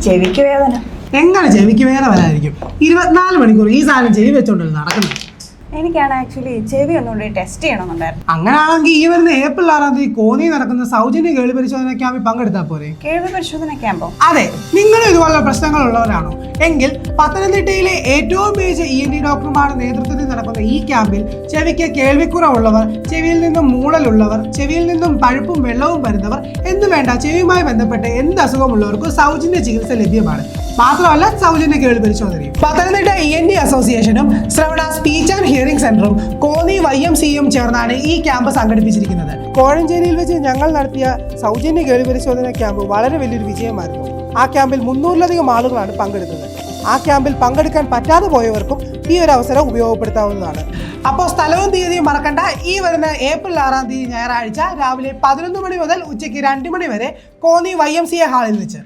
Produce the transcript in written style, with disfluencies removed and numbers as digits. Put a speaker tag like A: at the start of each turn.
A: ചെവിക്ക് വേദന.
B: എങ്ങനെ ചെവിക്ക് വേദന വരാതിരിക്കും? 24 മണിക്കൂർ ഈ സാധനം ചെവി വെച്ചോണ്ടല്ലോ നടക്കുന്നത്.
A: എനിക്കാണ് ആക്ച്വലി ചെവി ഒന്നുകൂടി ടെസ്റ്റ് ചെയ്യണമെന്നുണ്ടായിരുന്നു.
B: അങ്ങനെയാണെങ്കിൽ ഈ വരുന്ന ഏപ്രിൽ 6 തീയതി കോന്നി നടക്കുന്ന സൗജന്യ കേൾവി പരിശോധന ക്യാമ്പിൽ പങ്കെടുത്താൽ പോരെ?
A: കേൾവി പരിശോധന ക്യാമ്പോ?
B: അതെ, നിങ്ങൾ ഇതുപോലുള്ള പ്രശ്നങ്ങളുള്ളവരാണോ എങ്കിൽ പത്തനംതിട്ടയിലെ ഏറ്റവും മികച്ച ENT ഡോക്ടർമാരുടെ നേതൃത്വത്തിൽ നടക്കുന്ന ഈ ക്യാമ്പിൽ ചെവിക്ക് കേൾവിക്കുറവുള്ളവർ, ചെവിയിൽ നിന്നും മൂടലുള്ളവർ, ചെവിയിൽ നിന്നും പഴുപ്പും വെള്ളവും വരുന്നവർ എന്ന് വേണ്ട ചെവിയുമായി ബന്ധപ്പെട്ട് എന്ത് അസുഖമുള്ളവർക്കും സൗജന്യ ചികിത്സ ലഭ്യമാണ്. മാത്രമല്ല സൗജന്യ കേൾവി പരിശോധനയും. പത്തനംതിട്ട ENT അസോസിയേഷനും ശ്രവണ സ്പീച്ച് ആൻഡ് ഹിയറിംഗ് സെന്ററും കോന്നി YMCയും ചേർന്നാണ് ഈ ക്യാമ്പ് സംഘടിപ്പിച്ചിരിക്കുന്നത്. കോഴഞ്ചേരിയിൽ വെച്ച് ഞങ്ങൾ നടത്തിയ സൗജന്യ കേൾവി പരിശോധന ക്യാമ്പ് വളരെ വലിയൊരു വിജയമായിരുന്നു. ആ ക്യാമ്പിൽ 300-ലധികം ആളുകളാണ് പങ്കെടുത്തത്. ആ ക്യാമ്പിൽ പങ്കെടുക്കാൻ പറ്റാതെ പോയവർക്കും ഈ ഒരു അവസരം ഉപയോഗപ്പെടുത്താവുന്നതാണ്. അപ്പോൾ സ്ഥലവും തീയതിയും മറക്കണ്ട. ഈ വരുന്ന ഏപ്രിൽ 6 തീയതി ഞായറാഴ്ച രാവിലെ 11 മണി മുതൽ ഉച്ചയ്ക്ക് 2 മണി വരെ കോന്നി YMCA ഹാളിൽ വെച്ച്.